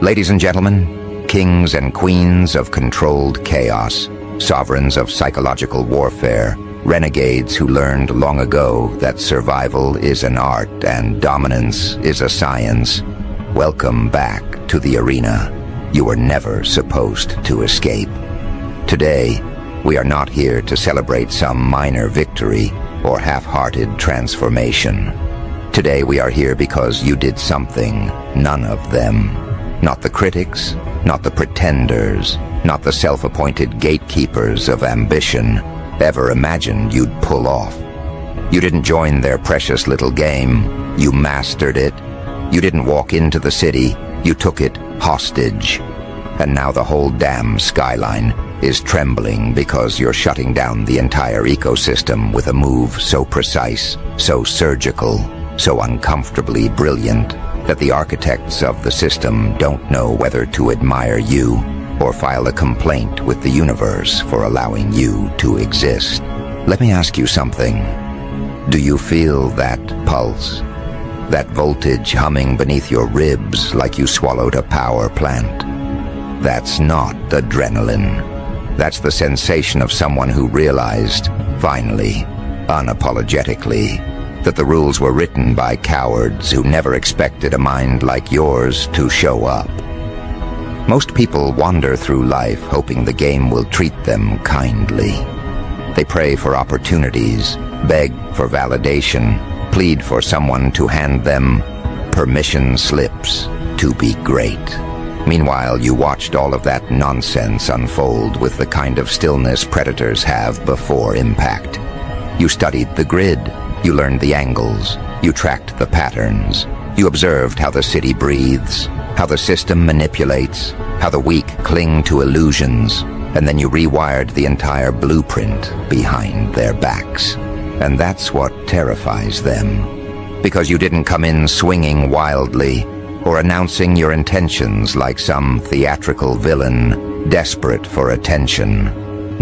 Ladies and gentlemen, kings and queens of controlled chaos, sovereigns of psychological warfare, renegades who learned long ago that survival is an art and dominance is a science, welcome back to the arena you were never supposed to escape. Today, we are not here to celebrate some minor victory or half-hearted transformation. Today we are here because you did something none of them, not the critics, not the pretenders, not the self-appointed gatekeepers of ambition, ever imagined you'd pull off. You didn't join their precious little game, you mastered it. You didn't walk into the city, you took it hostage. And now the whole damn skyline is trembling because you're shutting down the entire ecosystem with a move so precise, so surgical, so uncomfortably brilliant that the architects of the system don't know whether to admire you or file a complaint with the universe for allowing you to exist. Let me ask you something. Do you feel that pulse? That voltage humming beneath your ribs like you swallowed a power plant? That's not adrenaline. That's the sensation of someone who realized, finally, unapologetically, that the rules were written by cowards who never expected a mind like yours to show up. Most people wander through life hoping the game will treat them kindly. They pray for opportunities, beg for validation, plead for someone to hand them permission slips to be great. Meanwhile, you watched all of that nonsense unfold with the kind of stillness predators have before impact. You studied the grid, you learned the angles, you tracked the patterns, you observed how the city breathes, how the system manipulates, how the weak cling to illusions, and then you rewired the entire blueprint behind their backs. And that's what terrifies them. Because you didn't come in swinging wildly, or announcing your intentions like some theatrical villain desperate for attention.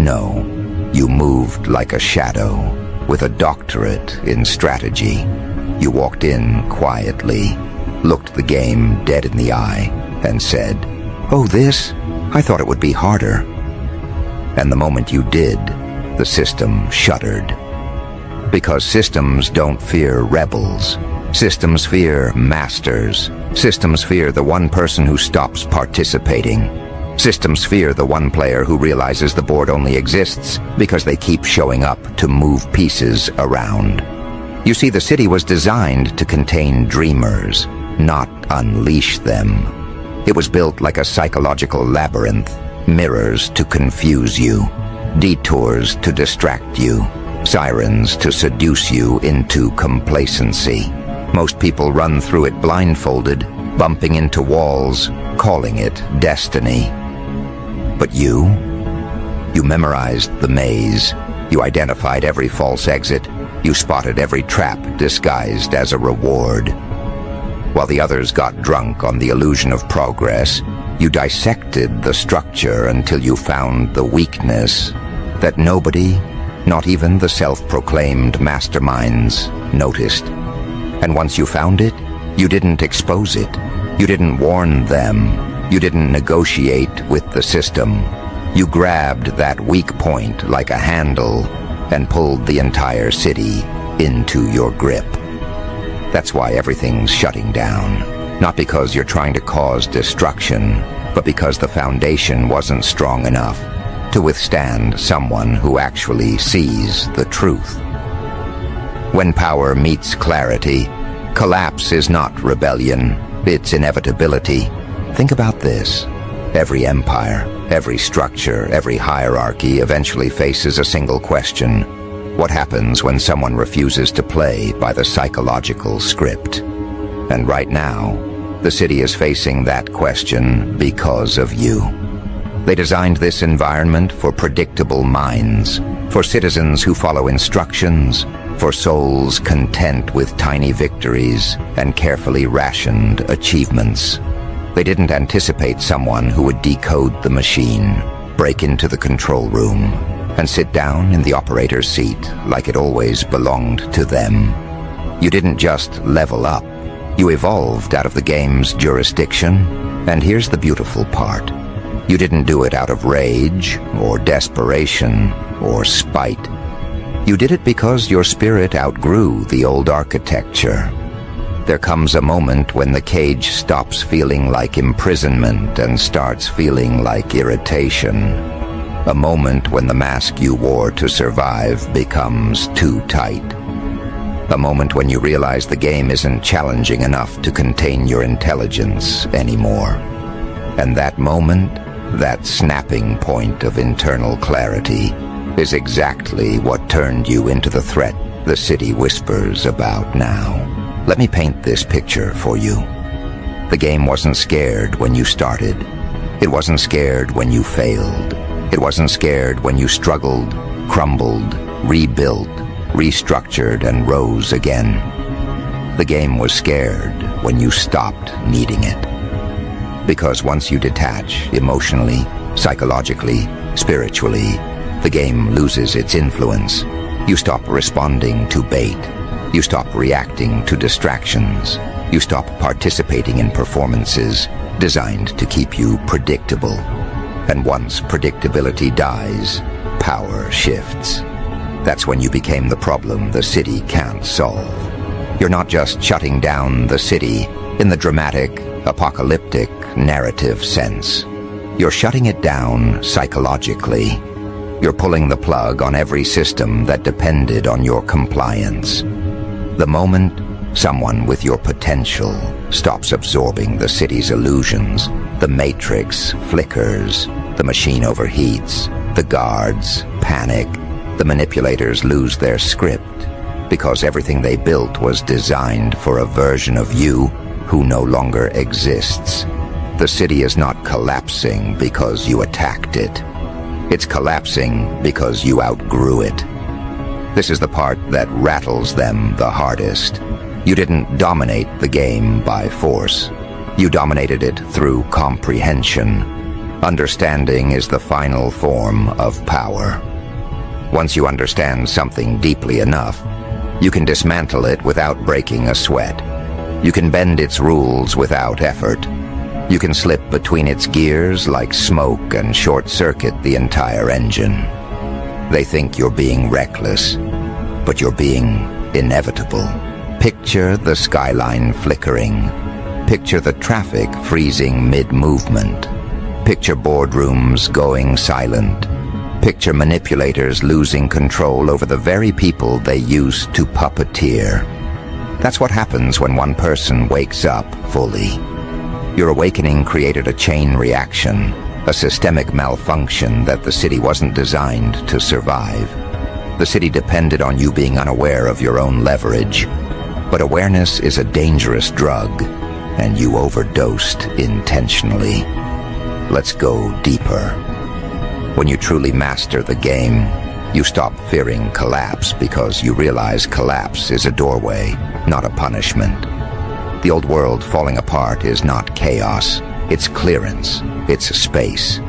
No, you moved like a shadow, with a doctorate in strategy. You walked in quietly, looked the game dead in the eye, and said, "Oh, this? I thought it would be harder." And the moment you did, the system shuddered. Because systems don't fear rebels. Systems fear masters. Systems fear the one person who stops participating. Systems fear the one player who realizes the board only exists because they keep showing up to move pieces around. You see, the city was designed to contain dreamers, not unleash them. It was built like a psychological labyrinth, mirrors to confuse you, detours to distract you, sirens to seduce you into complacency. Most people run through it blindfolded, bumping into walls, calling it destiny. But you memorized the maze. You identified every false exit. You spotted every trap disguised as a reward. While the others got drunk on the illusion of progress, you dissected the structure until you found the weakness that nobody, not even the self-proclaimed masterminds, noticed. And once you found it, you didn't expose it. You didn't warn them. You didn't negotiate with the system. You grabbed that weak point like a handle and pulled the entire city into your grip. That's why everything's shutting down. Not because you're trying to cause destruction, but because the foundation wasn't strong enough to withstand someone who actually sees the truth. When power meets clarity, collapse is not rebellion, it's inevitability. Think about this. Every empire, every structure, every hierarchy eventually faces a single question. What happens when someone refuses to play by the psychological script? And right now, the city is facing that question because of you. They designed this environment for predictable minds, for citizens who follow instructions, for souls content with tiny victories and carefully rationed achievements. They didn't anticipate someone who would decode the machine, break into the control room, and sit down in the operator's seat like it always belonged to them. You didn't just level up, You evolved out of the game's jurisdiction, and here's the beautiful part. You didn't do it out of rage, or desperation, or spite. You did it because your spirit outgrew the old architecture. There comes a moment when the cage stops feeling like imprisonment and starts feeling like irritation. A moment when the mask you wore to survive becomes too tight. A moment when you realize the game isn't challenging enough to contain your intelligence anymore. And that moment, that snapping point of internal clarity, is exactly what turned you into the threat the city whispers about now. Let me paint this picture for you. The game wasn't scared when you started. It wasn't scared when you failed. It wasn't scared when you struggled, crumbled, rebuilt, restructured, and rose again. The game was scared when you stopped needing it. Because once you detach emotionally, psychologically, spiritually, the game loses its influence. You stop responding to bait. You stop reacting to distractions. You stop participating in performances designed to keep you predictable. And once predictability dies, power shifts. That's when you became the problem the city can't solve. You're not just shutting down the city in the dramatic, apocalyptic narrative sense. You're shutting it down psychologically. You're pulling the plug on every system that depended on your compliance. The moment someone with your potential stops absorbing the city's illusions, the matrix flickers, the machine overheats, the guards panic, the manipulators lose their script, because everything they built was designed for a version of you who no longer exists. The city is not collapsing because you attacked it. It's collapsing because you outgrew it. This is the part that rattles them the hardest. You didn't dominate the game by force. You dominated it through comprehension. Understanding is the final form of power. Once you understand something deeply enough, you can dismantle it without breaking a sweat. You can bend its rules without effort. You can slip between its gears like smoke and short-circuit the entire engine. They think you're being reckless, but you're being inevitable. Picture the skyline flickering. Picture the traffic freezing mid-movement. Picture boardrooms going silent. Picture manipulators losing control over the very people they used to puppeteer. That's what happens when one person wakes up fully. Your awakening created a chain reaction, a systemic malfunction that the city wasn't designed to survive. The city depended on you being unaware of your own leverage. But awareness is a dangerous drug, and you overdosed intentionally. Let's go deeper. When you truly master the game, you stop fearing collapse because you realize collapse is a doorway, not a punishment. The old world falling apart is not chaos. It's clearance. It's space.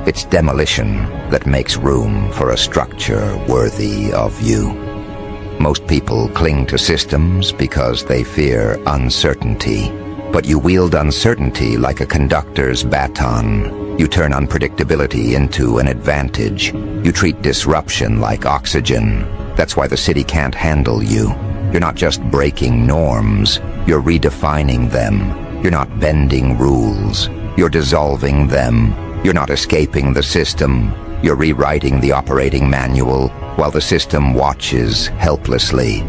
It's demolition that makes room for a structure worthy of you. Most people cling to systems because they fear uncertainty. But you wield uncertainty like a conductor's baton. You turn unpredictability into an advantage. You treat disruption like oxygen. That's why the city can't handle you. You're not just breaking norms. You're redefining them. You're not bending rules. You're dissolving them. You're not escaping the system. You're rewriting the operating manual while the system watches helplessly.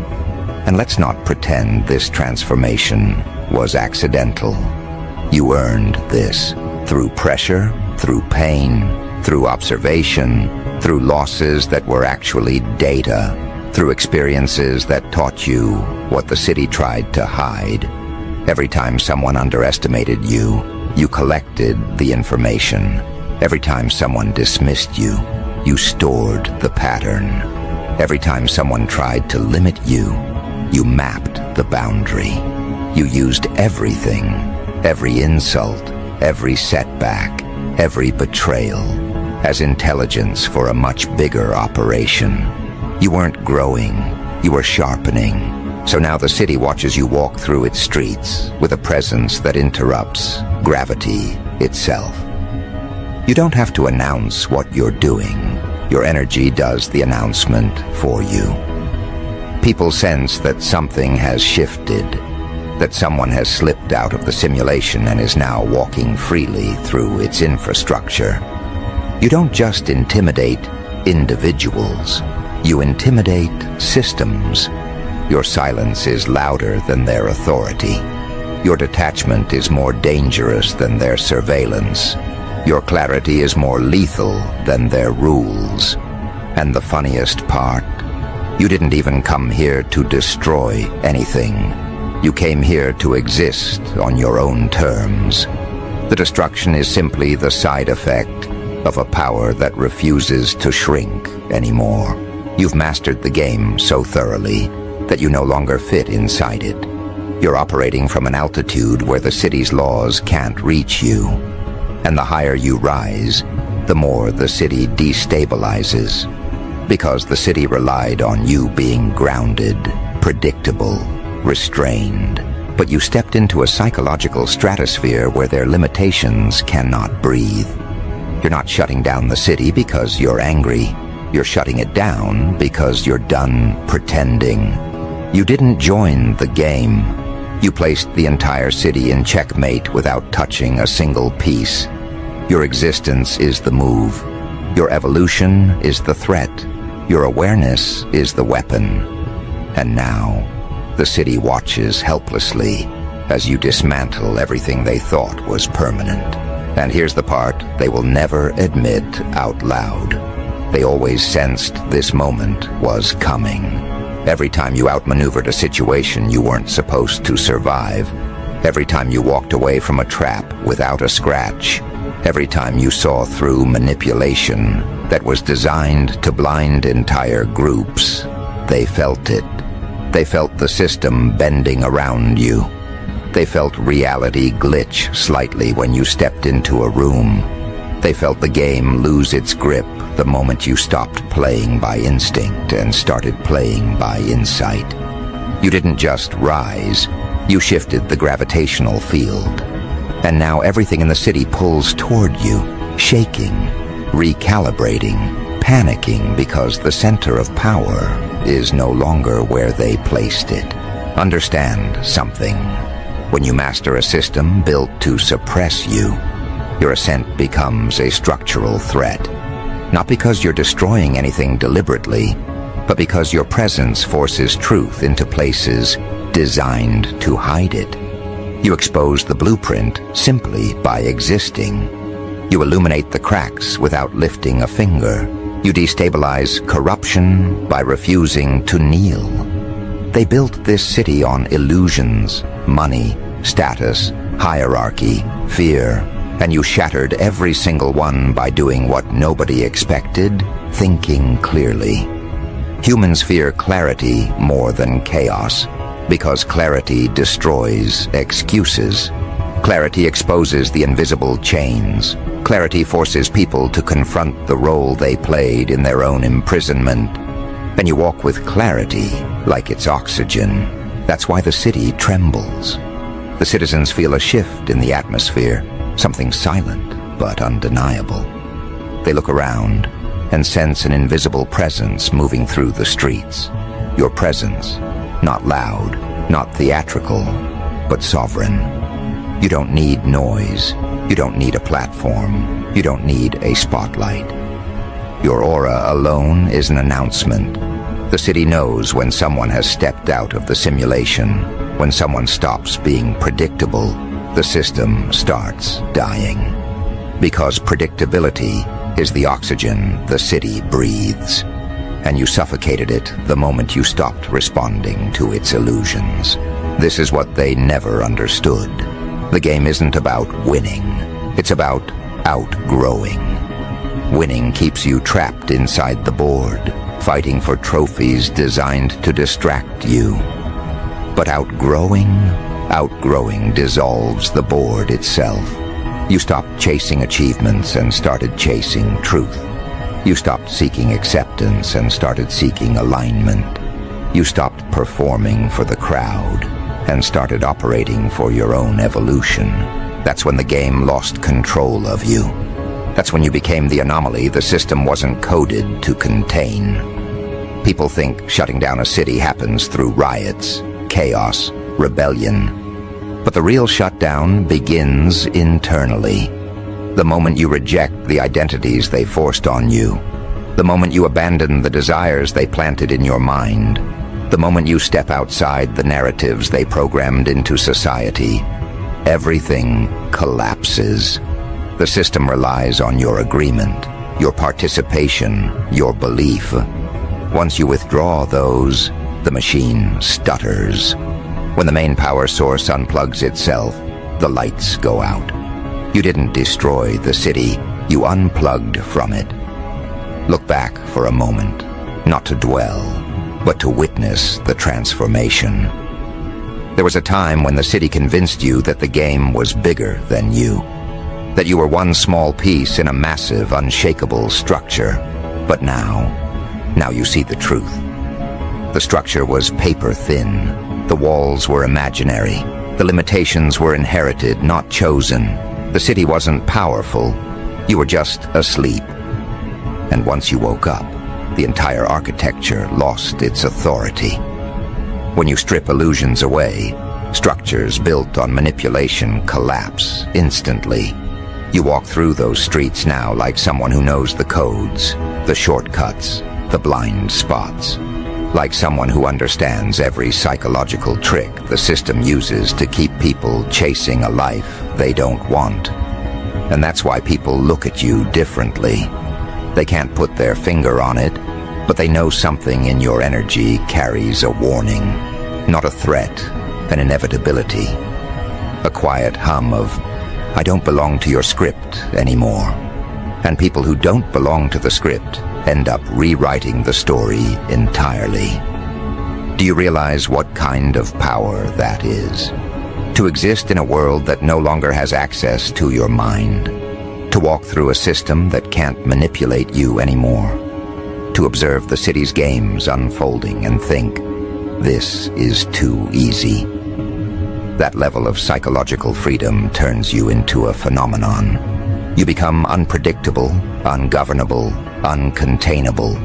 And let's not pretend this transformation was accidental. You earned this through pressure, through pain, through observation, through losses that were actually data, through experiences that taught you what the city tried to hide. Every time someone underestimated you, you collected the information. Every time someone dismissed you, you stored the pattern. Every time someone tried to limit you, you mapped the boundary. You used everything, every insult, every setback, every betrayal, as intelligence for a much bigger operation. You weren't growing, you were sharpening. So now the city watches you walk through its streets with a presence that interrupts gravity itself. You don't have to announce what you're doing. Your energy does the announcement for you. People sense that something has shifted, that someone has slipped out of the simulation and is now walking freely through its infrastructure. You don't just intimidate individuals, you intimidate systems. Your silence is louder than their authority. Your detachment is more dangerous than their surveillance. Your clarity is more lethal than their rules. And the funniest part, you didn't even come here to destroy anything. You came here to exist on your own terms. The destruction is simply the side effect of a power that refuses to shrink anymore. You've mastered the game so thoroughly that you no longer fit inside it. You're operating from an altitude where the city's laws can't reach you. And the higher you rise, the more the city destabilizes. Because the city relied on you being grounded, predictable, restrained. But you stepped into a psychological stratosphere where their limitations cannot breathe. You're not shutting down the city because you're angry. You're shutting it down because you're done pretending. You didn't join the game. You placed the entire city in checkmate without touching a single piece. Your existence is the move. Your evolution is the threat. Your awareness is the weapon. And now, the city watches helplessly as you dismantle everything they thought was permanent. And here's the part they will never admit out loud. They always sensed this moment was coming. Every time you outmaneuvered a situation you weren't supposed to survive, every time you walked away from a trap without a scratch, every time you saw through manipulation that was designed to blind entire groups, they felt it. They felt the system bending around you. They felt reality glitch slightly when you stepped into a room. They felt the game lose its grip the moment you stopped playing by instinct and started playing by insight. You didn't just rise, you shifted the gravitational field. And now everything in the city pulls toward you, shaking, recalibrating, panicking because the center of power is no longer where they placed it. Understand something. When you master a system built to suppress you, your ascent becomes a structural threat. Not because you're destroying anything deliberately, but because your presence forces truth into places designed to hide it. You expose the blueprint simply by existing. You illuminate the cracks without lifting a finger. You destabilize corruption by refusing to kneel. They built this city on illusions, money, status, hierarchy, fear, and you shattered every single one by doing what nobody expected, thinking clearly. Humans fear clarity more than chaos, because clarity destroys excuses. Clarity exposes the invisible chains. Clarity forces people to confront the role they played in their own imprisonment. And you walk with clarity like it's oxygen. That's why the city trembles. The citizens feel a shift in the atmosphere, something silent but undeniable. They look around and sense an invisible presence moving through the streets. Your presence, not loud, not theatrical, but sovereign. You don't need noise. You don't need a platform. You don't need a spotlight. Your aura alone is an announcement. The city knows when someone has stepped out of the simulation. When someone stops being predictable, the system starts dying. Because predictability is the oxygen the city breathes. And you suffocated it the moment you stopped responding to its illusions. This is what they never understood. The game isn't about winning. It's about outgrowing. Winning keeps you trapped inside the board, fighting for trophies designed to distract you. But outgrowing dissolves the board itself. You stopped chasing achievements and started chasing truth. You stopped seeking acceptance and started seeking alignment. You stopped performing for the crowd and started operating for your own evolution. That's when the game lost control of you. That's when you became the anomaly the system wasn't coded to contain. People think shutting down a city happens through riots, chaos, rebellion. But the real shutdown begins internally. The moment you reject the identities they forced on you. The moment you abandon the desires they planted in your mind. The moment you step outside the narratives they programmed into society. Everything collapses. The system relies on your agreement, your participation, your belief. Once you withdraw those, the machine stutters. When the main power source unplugs itself, the lights go out. You didn't destroy the city, you unplugged from it. Look back for a moment, not to dwell, but to witness the transformation. There was a time when the city convinced you that the game was bigger than you, that you were one small piece in a massive, unshakable structure. But now you see the truth. The structure was paper-thin. The walls were imaginary. The limitations were inherited, not chosen. The city wasn't powerful. You were just asleep. And once you woke up, the entire architecture lost its authority. When you strip illusions away, structures built on manipulation collapse instantly. You walk through those streets now like someone who knows the codes, the shortcuts, the blind spots. Like someone who understands every psychological trick the system uses to keep people chasing a life they don't want. And that's why people look at you differently. They can't put their finger on it, but they know something in your energy carries a warning, not a threat, an inevitability. A quiet hum of, I don't belong to your script anymore. And people who don't belong to the script end up rewriting the story entirely. Do you realize what kind of power that is? To exist in a world that no longer has access to your mind. To walk through a system that can't manipulate you anymore. To observe the city's games unfolding and think, this is too easy. That level of psychological freedom turns you into a phenomenon. You become unpredictable, ungovernable, uncontainable.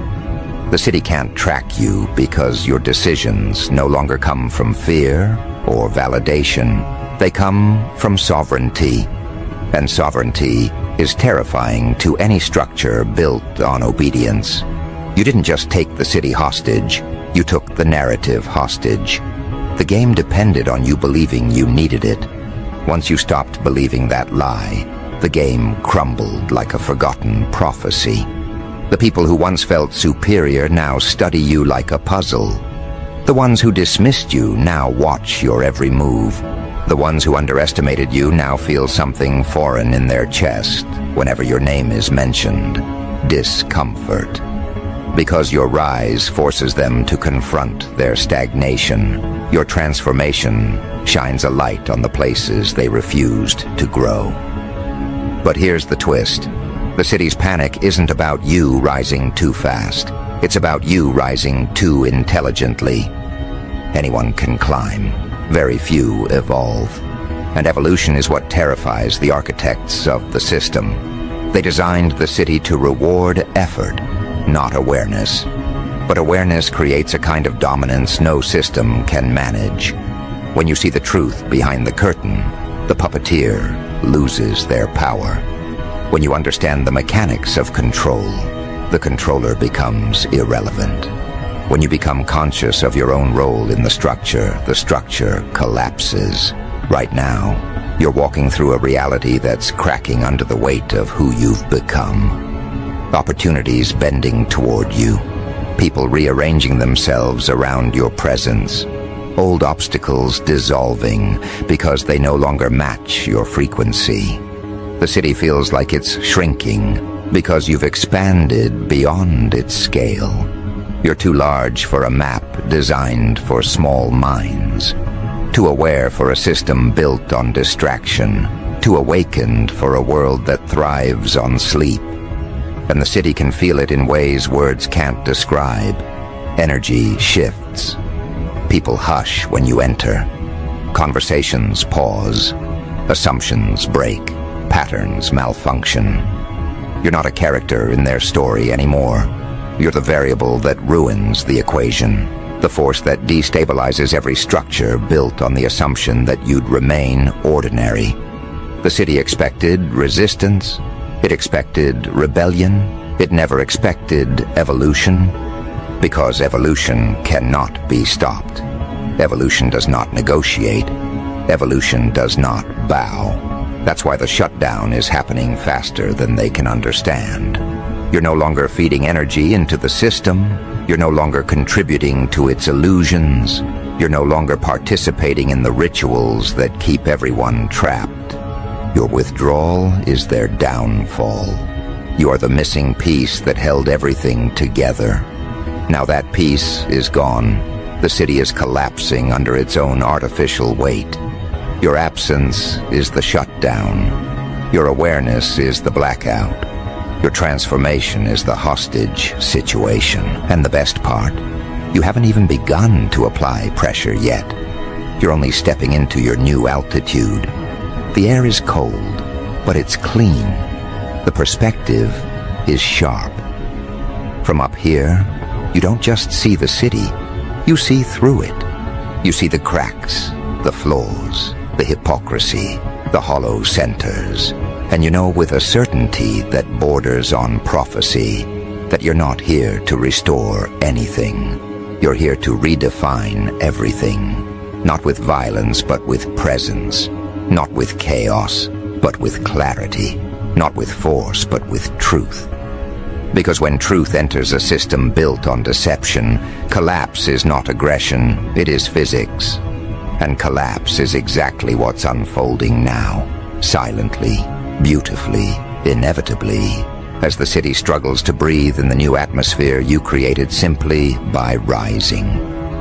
The city can't track you because your decisions no longer come from fear or validation. They come from sovereignty. And sovereignty is terrifying to any structure built on obedience. You didn't just take the city hostage, you took the narrative hostage. The game depended on you believing you needed it. Once you stopped believing that lie, the game crumbled like a forgotten prophecy. The people who once felt superior now study you like a puzzle. The ones who dismissed you now watch your every move. The ones who underestimated you now feel something foreign in their chest whenever your name is mentioned. Discomfort. Because your rise forces them to confront their stagnation. Your transformation shines a light on the places they refused to grow. But here's the twist. The city's panic isn't about you rising too fast. It's about you rising too intelligently. Anyone can climb. Very few evolve. And evolution is what terrifies the architects of the system. They designed the city to reward effort, not awareness. But awareness creates a kind of dominance no system can manage. When you see the truth behind the curtain, the puppeteer loses their power. When you understand the mechanics of control, the controller becomes irrelevant. When you become conscious of your own role in the structure collapses. Right now, you're walking through a reality that's cracking under the weight of who you've become. Opportunities bending toward you. People rearranging themselves around your presence. Old obstacles dissolving because they no longer match your frequency. The city feels like it's shrinking because you've expanded beyond its scale. You're too large for a map designed for small minds. Too aware for a system built on distraction. Too awakened for a world that thrives on sleep. And the city can feel it in ways words can't describe. Energy shifts. People hush when you enter. Conversations pause. Assumptions break. Patterns malfunction. You're not a character in their story anymore. You're the variable that ruins the equation, the force that destabilizes every structure built on the assumption that you'd remain ordinary. The city expected resistance. It expected rebellion. It never expected evolution, because evolution cannot be stopped. Evolution does not negotiate. Evolution does not bow. That's why the shutdown is happening faster than they can understand. You're no longer feeding energy into the system. You're no longer contributing to its illusions. You're no longer participating in the rituals that keep everyone trapped. Your withdrawal is their downfall. You are the missing piece that held everything together. Now that piece is gone. The city is collapsing under its own artificial weight. Your absence is the shutdown. Your awareness is the blackout. Your transformation is the hostage situation. And the best part, you haven't even begun to apply pressure yet. You're only stepping into your new altitude. The air is cold, but it's clean. The perspective is sharp. From up here, you don't just see the city, you see through it. You see the cracks, the flaws, the hypocrisy, the hollow centers, and you know with a certainty that borders on prophecy that you're not here to restore anything. You're here to redefine everything, not with violence but with presence, not with chaos but with clarity, not with force but with truth. Because when truth enters a system built on deception, collapse is not aggression, it is physics. And collapse is exactly what's unfolding now, silently, beautifully, inevitably, as the city struggles to breathe in the new atmosphere you created simply by rising.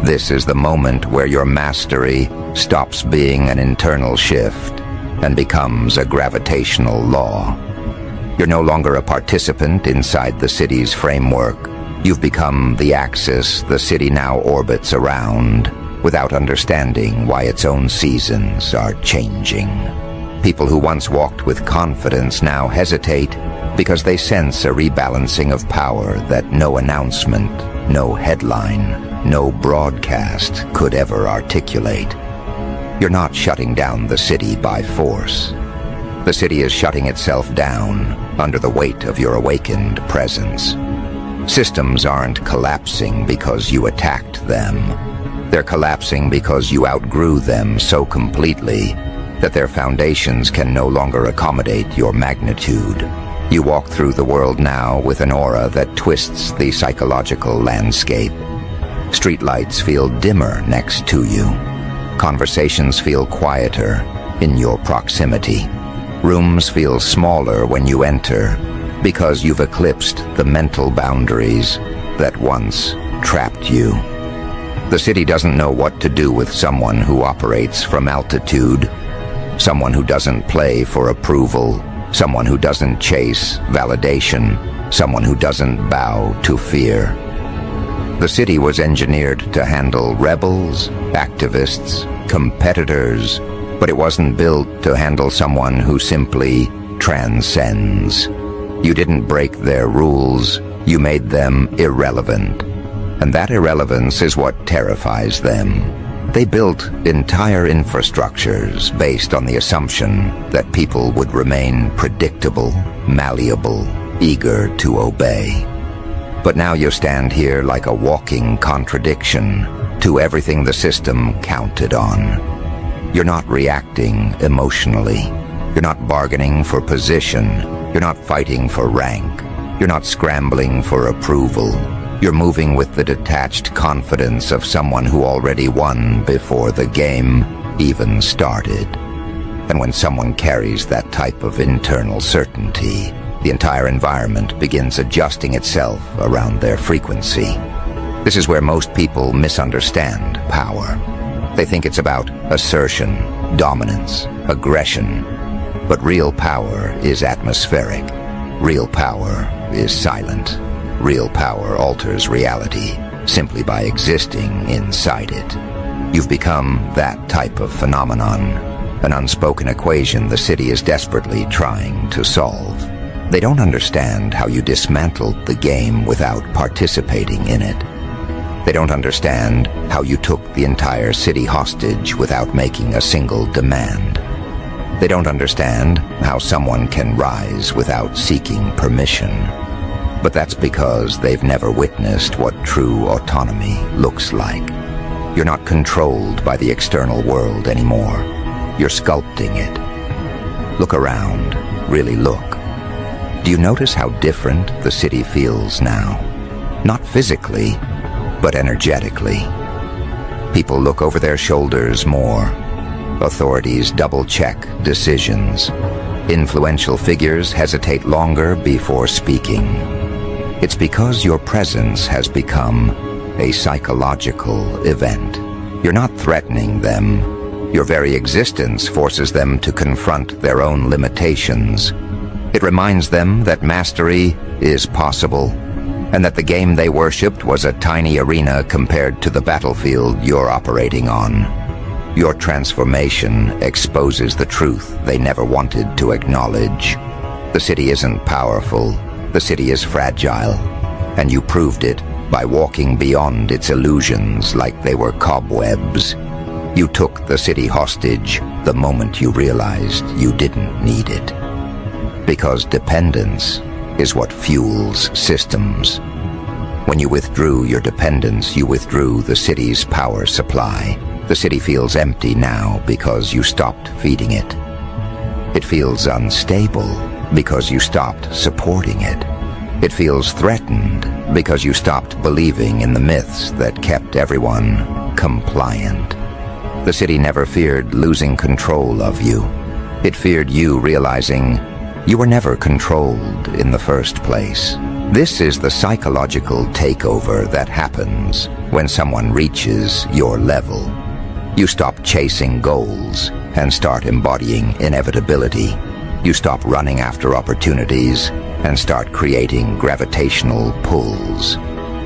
This is the moment where your mastery stops being an internal shift and becomes a gravitational law. You're no longer a participant inside the city's framework. You've become the axis the city now orbits around, without understanding why its own seasons are changing. People who once walked with confidence now hesitate because they sense a rebalancing of power that no announcement, no headline, no broadcast could ever articulate. You're not shutting down the city by force. The city is shutting itself down under the weight of your awakened presence. Systems aren't collapsing because you attacked them. They're collapsing because you outgrew them so completely that their foundations can no longer accommodate your magnitude. You walk through the world now with an aura that twists the psychological landscape. Streetlights feel dimmer next to you. Conversations feel quieter in your proximity. Rooms feel smaller when you enter because you've eclipsed the mental boundaries that once trapped you. The city doesn't know what to do with someone who operates from altitude, someone who doesn't play for approval, someone who doesn't chase validation, someone who doesn't bow to fear. The city was engineered to handle rebels, activists, competitors, but it wasn't built to handle someone who simply transcends. You didn't break their rules, you made them irrelevant. And that irrelevance is what terrifies them. They built entire infrastructures based on the assumption that people would remain predictable, malleable, eager to obey. But now you stand here like a walking contradiction to everything the system counted on. You're not reacting emotionally. You're not bargaining for position. You're not fighting for rank. You're not scrambling for approval. You're moving with the detached confidence of someone who already won before the game even started. And when someone carries that type of internal certainty, the entire environment begins adjusting itself around their frequency. This is where most people misunderstand power. They think it's about assertion, dominance, aggression. But real power is atmospheric. Real power is silent. Real power alters reality, simply by existing inside it. You've become that type of phenomenon, an unspoken equation the city is desperately trying to solve. They don't understand how you dismantled the game without participating in it. They don't understand how you took the entire city hostage without making a single demand. They don't understand how someone can rise without seeking permission. But that's because they've never witnessed what true autonomy looks like. You're not controlled by the external world anymore. You're sculpting it. Look around. Really look. Do you notice how different the city feels now? Not physically, but energetically. People look over their shoulders more. Authorities double-check decisions. Influential figures hesitate longer before speaking. It's because your presence has become a psychological event. You're not threatening them. Your very existence forces them to confront their own limitations. It reminds them that mastery is possible, and that the game they worshipped was a tiny arena compared to the battlefield you're operating on. Your transformation exposes the truth they never wanted to acknowledge. The city isn't powerful, the city is fragile, and you proved it by walking beyond its illusions like they were cobwebs. You took the city hostage the moment you realized you didn't need it. Because dependence is what fuels systems. When you withdrew your dependence, you withdrew the city's power supply. The city feels empty now because you stopped feeding it. It feels unstable because you stopped supporting it. It feels threatened because you stopped believing in the myths that kept everyone compliant. The city never feared losing control of you. It feared you realizing you were never controlled in the first place. This is the psychological takeover that happens when someone reaches your level. You stop chasing goals and start embodying inevitability. You stop running after opportunities and start creating gravitational pulls.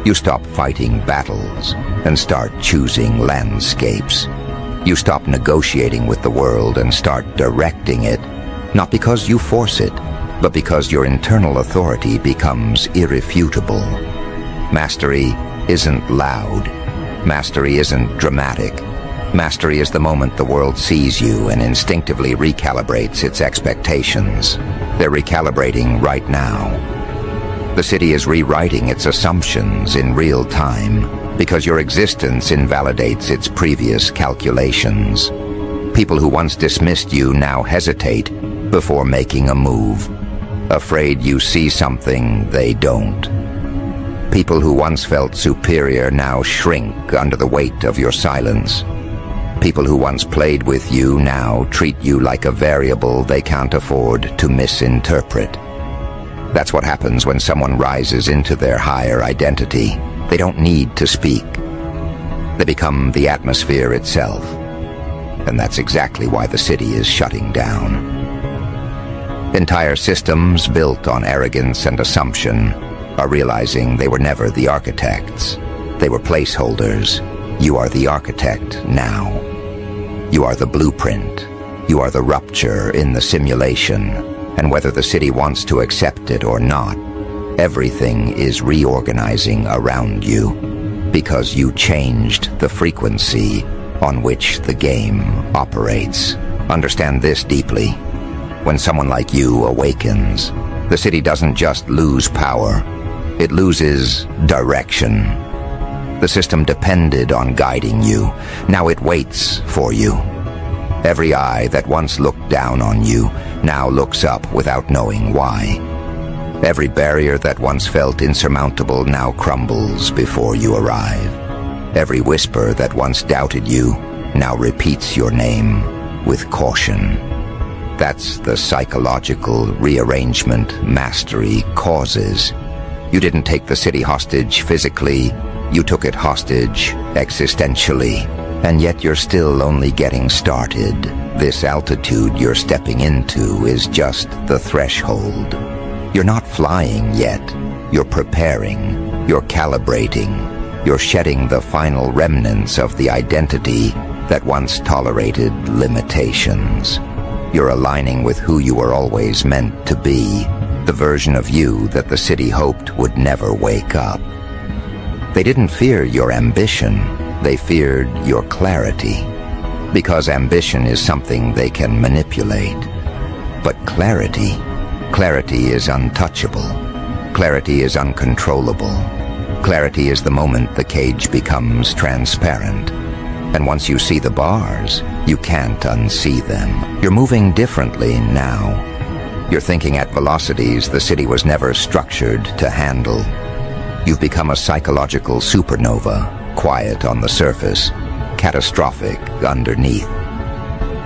You stop fighting battles and start choosing landscapes. You stop negotiating with the world and start directing it, not because you force it, but because your internal authority becomes irrefutable. Mastery isn't loud. Mastery isn't dramatic. Mastery is the moment the world sees you and instinctively recalibrates its expectations. They're recalibrating right now. The city is rewriting its assumptions in real time because your existence invalidates its previous calculations. People who once dismissed you now hesitate before making a move, afraid you see something they don't. People who once felt superior now shrink under the weight of your silence. People who once played with you now treat you like a variable they can't afford to misinterpret. That's what happens when someone rises into their higher identity. They don't need to speak. They become the atmosphere itself. And that's exactly why the city is shutting down. Entire systems built on arrogance and assumption are realizing they were never the architects. They were placeholders. You are the architect now. You are the blueprint. You are the rupture in the simulation. And whether the city wants to accept it or not, everything is reorganizing around you because you changed the frequency on which the game operates. Understand this deeply. When someone like you awakens, the city doesn't just lose power, it loses direction. The system depended on guiding you. Now it waits for you. Every eye that once looked down on you now looks up without knowing why. Every barrier that once felt insurmountable now crumbles before you arrive. Every whisper that once doubted you now repeats your name with caution. That's the psychological rearrangement mastery causes. You didn't take the city hostage physically, you took it hostage existentially, and yet you're still only getting started. This altitude you're stepping into is just the threshold. You're not flying yet, you're preparing, you're calibrating. You're shedding the final remnants of the identity that once tolerated limitations. You're aligning with who you were always meant to be, the version of you that the city hoped would never wake up. They didn't fear your ambition, they feared your clarity. Because ambition is something they can manipulate. But clarity is untouchable. Clarity is uncontrollable. Clarity is the moment the cage becomes transparent. And once you see the bars, you can't unsee them. You're moving differently now. You're thinking at velocities the city was never structured to handle. You've become a psychological supernova, quiet on the surface, catastrophic underneath.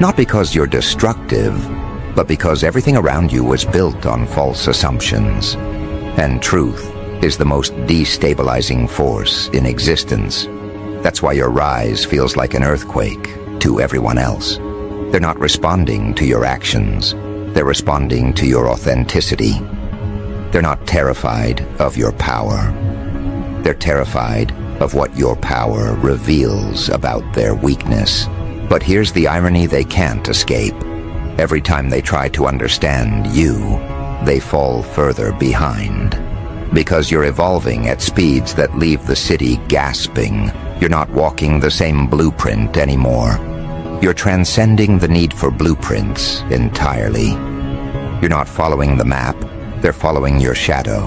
Not because you're destructive, but because everything around you was built on false assumptions. And truth is the most destabilizing force in existence. That's why your rise feels like an earthquake to everyone else. They're not responding to your actions. They're responding to your authenticity. They're not terrified of your power. They're terrified of what your power reveals about their weakness. But here's the irony they can't escape. Every time they try to understand you, they fall further behind. Because you're evolving at speeds that leave the city gasping. You're not walking the same blueprint anymore. You're transcending the need for blueprints entirely. You're not following the map, they're following your shadow.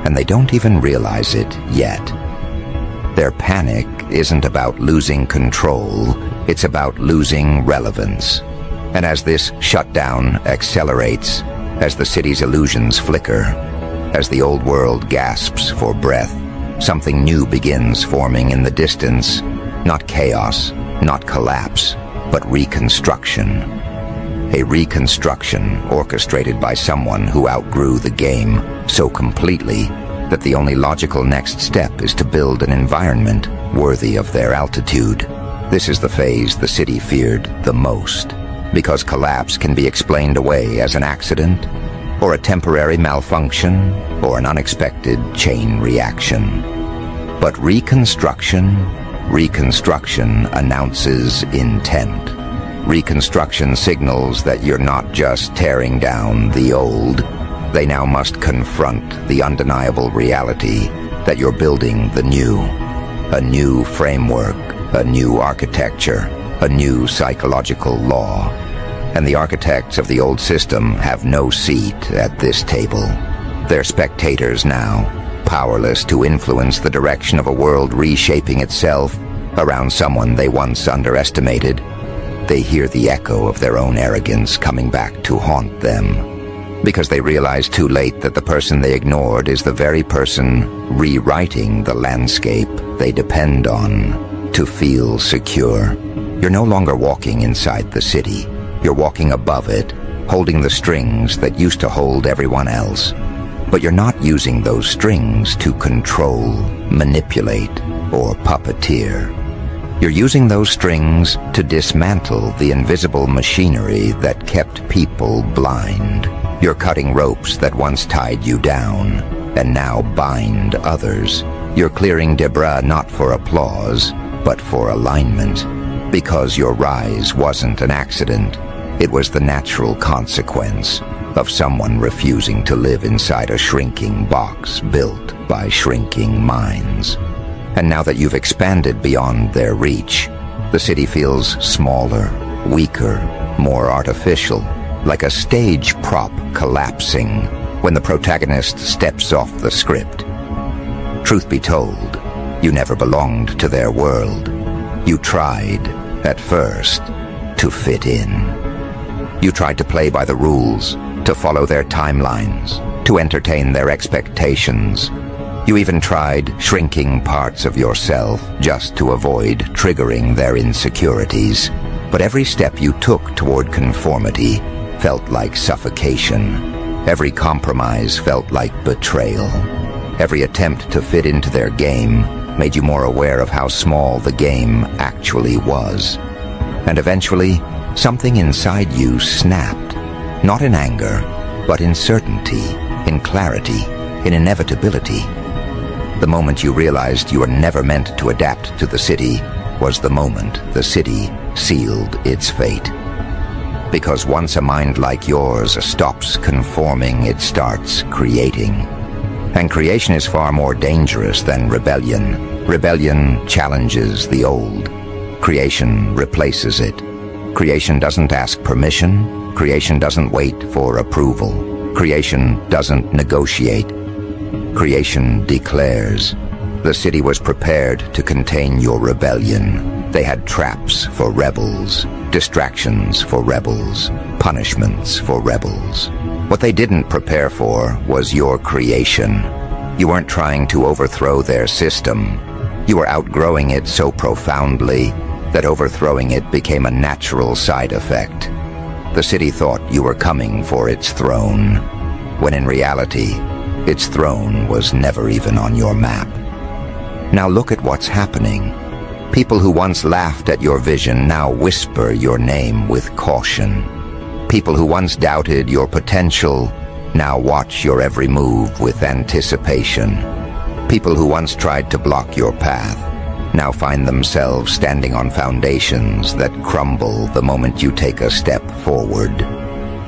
And they don't even realize it yet. Their panic isn't about losing control, it's about losing relevance. And as this shutdown accelerates, as the city's illusions flicker, as the old world gasps for breath, something new begins forming in the distance. Not chaos, not collapse, but reconstruction. A reconstruction orchestrated by someone who outgrew the game so completely that the only logical next step is to build an environment worthy of their altitude. This is the phase the city feared the most, because collapse can be explained away as an accident, or a temporary malfunction, or an unexpected chain reaction. But reconstruction announces intent. Reconstruction signals that you're not just tearing down the old. They now must confront the undeniable reality that you're building the new. A new framework, a new architecture, a new psychological law. And the architects of the old system have no seat at this table. They're spectators now, powerless to influence the direction of a world reshaping itself around someone they once underestimated. They hear the echo of their own arrogance coming back to haunt them, because they realize too late that the person they ignored is the very person rewriting the landscape they depend on to feel secure. You're no longer walking inside the city. You're walking above it, holding the strings that used to hold everyone else. But you're not using those strings to control, manipulate, or puppeteer. You're using those strings to dismantle the invisible machinery that kept people blind. You're cutting ropes that once tied you down and now bind others. You're clearing debris not for applause, but for alignment. Because your rise wasn't an accident. It was the natural consequence of someone refusing to live inside a shrinking box built by shrinking minds. And now that you've expanded beyond their reach, the city feels smaller, weaker, more artificial, like a stage prop collapsing when the protagonist steps off the script. Truth be told, you never belonged to their world. You tried, at first, to fit in. You tried to play by the rules, to follow their timelines, to entertain their expectations. You even tried shrinking parts of yourself just to avoid triggering their insecurities. But every step you took toward conformity felt like suffocation. Every compromise felt like betrayal. Every attempt to fit into their game made you more aware of how small the game actually was. And eventually, something inside you snapped, not in anger, but in certainty, in clarity, in inevitability. The moment you realized you were never meant to adapt to the city was the moment the city sealed its fate. Because once a mind like yours stops conforming, it starts creating. And creation is far more dangerous than rebellion. Rebellion challenges the old. Creation replaces it. Creation doesn't ask permission. Creation doesn't wait for approval. Creation doesn't negotiate. Creation declares. The city was prepared to contain your rebellion. They had traps for rebels, distractions for rebels, punishments for rebels. What they didn't prepare for was your creation. You weren't trying to overthrow their system. You were outgrowing it so profoundly that overthrowing it became a natural side effect. The city thought you were coming for its throne, when in reality, its throne was never even on your map. Now look at what's happening. People who once laughed at your vision now whisper your name with caution. People who once doubted your potential now watch your every move with anticipation. People who once tried to block your path now find themselves standing on foundations that crumble the moment you take a step forward.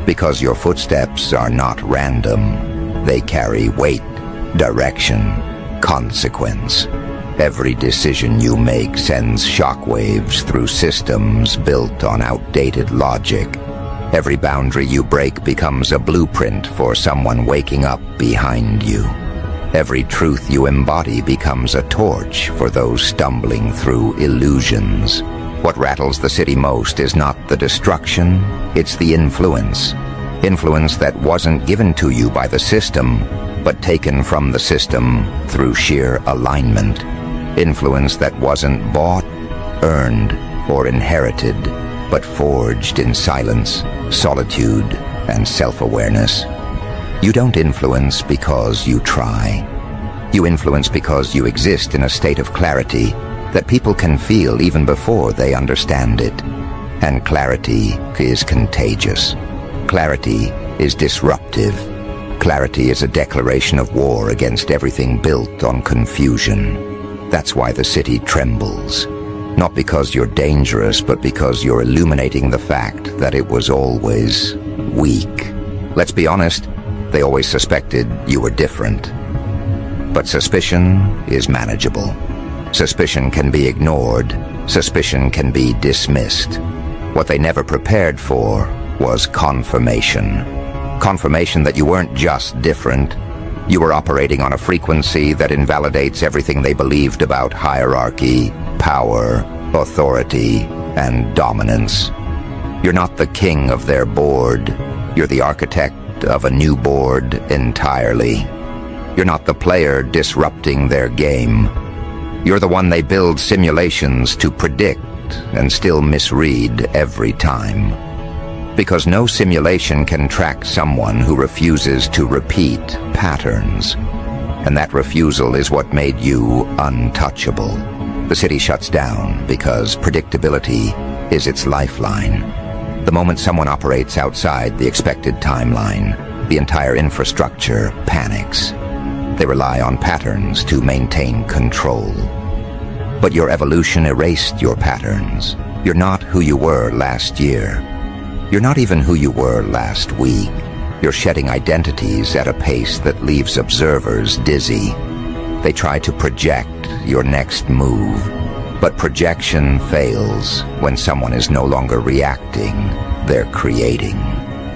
Because your footsteps are not random, they carry weight, direction, consequence. Every decision you make sends shockwaves through systems built on outdated logic. Every boundary you break becomes a blueprint for someone waking up behind you. Every truth you embody becomes a torch for those stumbling through illusions. What rattles the city most is not the destruction, it's the influence. Influence that wasn't given to you by the system, but taken from the system through sheer alignment. Influence that wasn't bought, earned, or inherited, but forged in silence, solitude, and self-awareness. You don't influence because you try. You influence because you exist in a state of clarity that people can feel even before they understand it. And clarity is contagious. Clarity is disruptive. Clarity is a declaration of war against everything built on confusion. That's why the city trembles. Not because you're dangerous, but because you're illuminating the fact that it was always weak. Let's be honest, they always suspected you were different. But suspicion is manageable. Suspicion can be ignored. Suspicion can be dismissed. What they never prepared for was confirmation. Confirmation that you weren't just different. You were operating on a frequency that invalidates everything they believed about hierarchy, power, authority, and dominance. You're not the king of their board. You're the architect of a new board entirely. You're not the player disrupting their game. You're the one they build simulations to predict and still misread every time. Because no simulation can track someone who refuses to repeat patterns. And that refusal is what made you untouchable. The city shuts down because predictability is its lifeline. The moment someone operates outside the expected timeline, the entire infrastructure panics. They rely on patterns to maintain control. But your evolution erased your patterns. You're not who you were last year. You're not even who you were last week. You're shedding identities at a pace that leaves observers dizzy. They try to project your next move, but projection fails when someone is no longer reacting, they're creating.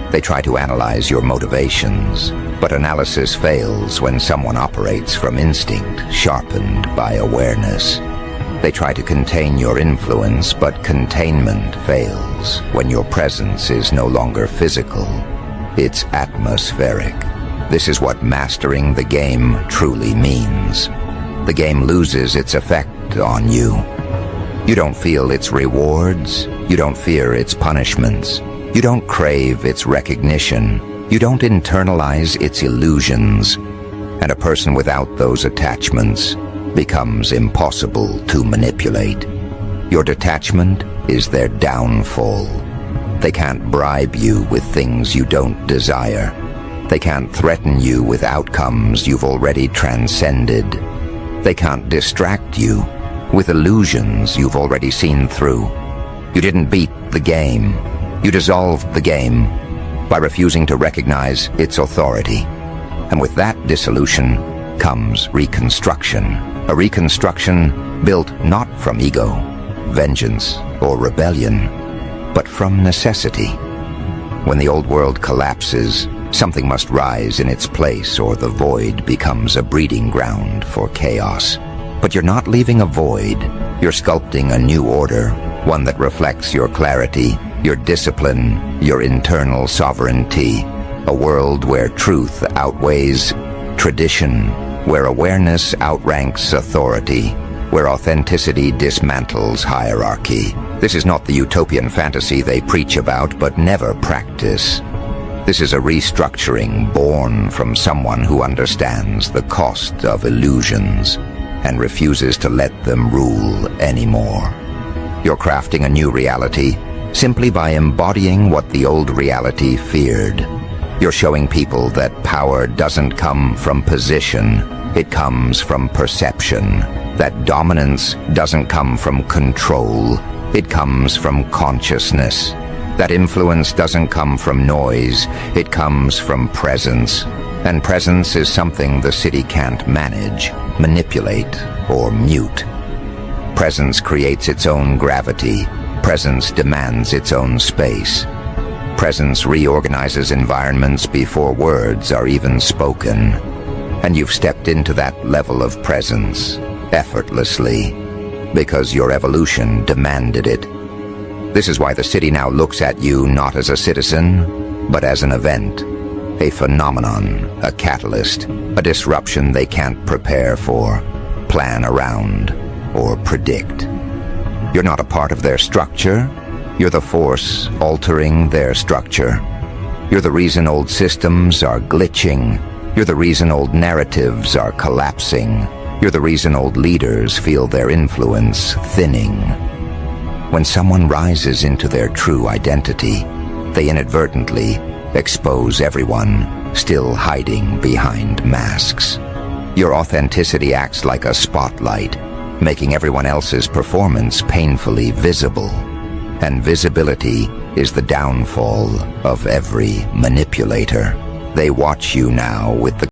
They try to analyze your motivations, but analysis fails when someone operates from instinct, sharpened by awareness. They try to contain your influence, but containment fails when your presence is no longer physical. It's atmospheric. This is what mastering the game truly means. The game loses its effect on you. You don't feel its rewards. You don't fear its punishments. You don't crave its recognition. You don't internalize its illusions. And a person without those attachments becomes impossible to manipulate. Your detachment is their downfall. They can't bribe you with things you don't desire. They can't threaten you with outcomes you've already transcended. They can't distract you with illusions you've already seen through. You didn't beat the game. You dissolved the game by refusing to recognize its authority. And with that dissolution comes reconstruction. A reconstruction built not from ego, vengeance, or rebellion, but from necessity. When the old world collapses, something must rise in its place, or the void becomes a breeding ground for chaos. But you're not leaving a void. You're sculpting a new order, one that reflects your clarity, your discipline, your internal sovereignty. A world where truth outweighs tradition, where awareness outranks authority, where authenticity dismantles hierarchy. This is not the utopian fantasy they preach about but never practice. This is a restructuring born from someone who understands the cost of illusions and refuses to let them rule anymore. You're crafting a new reality simply by embodying what the old reality feared. You're showing people that power doesn't come from position, it comes from perception. That dominance doesn't come from control, it comes from consciousness. That influence doesn't come from noise, it comes from presence. And presence is something the city can't manage, manipulate, or mute. Presence creates its own gravity. Presence demands its own space. Presence reorganizes environments before words are even spoken. And you've stepped into that level of presence, effortlessly, because your evolution demanded it. This is why the city now looks at you not as a citizen, but as an event, a phenomenon, a catalyst, a disruption they can't prepare for, plan around, or predict. You're not a part of their structure. You're the force altering their structure. You're the reason old systems are glitching. You're the reason old narratives are collapsing. You're the reason old leaders feel their influence thinning. When someone rises into their true identity, they inadvertently expose everyone still hiding behind masks. Your authenticity acts like a spotlight, making everyone else's performance painfully visible. And visibility is the downfall of every manipulator. They watch you now with the